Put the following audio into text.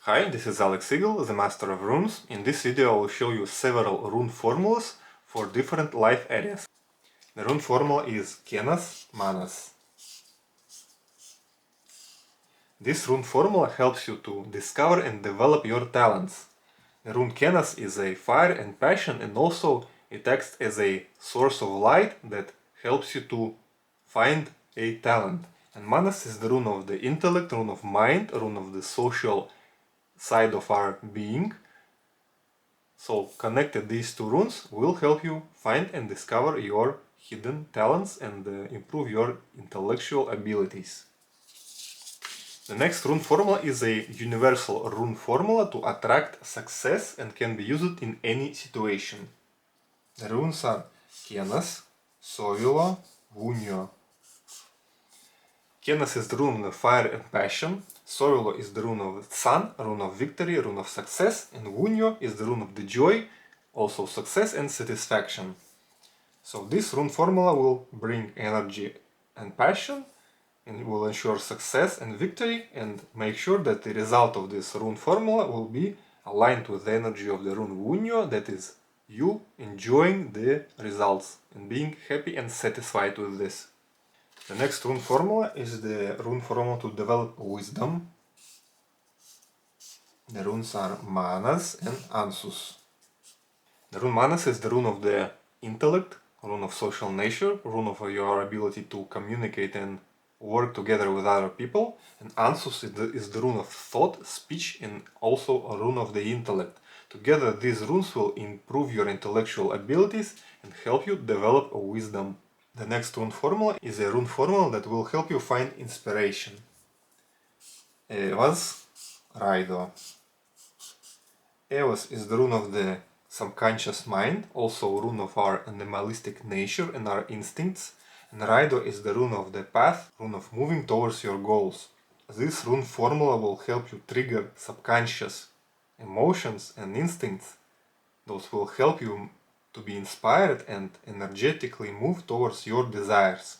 Hi, this is Alex Eagle, the Master of Runes. In this video I will show you several rune formulas for different life areas. The rune formula is Kenas Manas. This rune formula helps you to discover and develop your talents. The rune Kenas is a fire and passion, and also it acts as a source of light that helps you to find a talent. And Manas is the rune of the intellect, rune of mind, rune of the social side of our being. So connected these two runes will help you find and discover your hidden talents and improve your intellectual abilities. The next rune formula is a universal rune formula to attract success and can be used in any situation. The runes are Kenas, Sovilo, Vunio. Kenas is the rune of fire and passion, Sovilo is the rune of sun, rune of victory, rune of success, and Vunio is the rune of the joy, also success and satisfaction. So this rune formula will bring energy and passion, and will ensure success and victory, and make sure that the result of this rune formula will be aligned with the energy of the rune Vunio, that is, you enjoying the results and being happy and satisfied with this. The next rune formula is the rune formula to develop wisdom. The runes are Manas and Ansus. The rune Manas is the rune of the intellect, rune of social nature, rune of your ability to communicate and work together with other people. And Ansus is the rune of thought, speech, and also a rune of the intellect. Together these runes will improve your intellectual abilities and help you develop wisdom. The next rune formula is a rune formula that will help you find inspiration. Evas, Raido. Evas is the rune of the subconscious mind, also rune of our animalistic nature and our instincts. And Raido is the rune of the path, rune of moving towards your goals. This rune formula will help you trigger subconscious emotions and instincts. Those will help you to be inspired and energetically move towards your desires.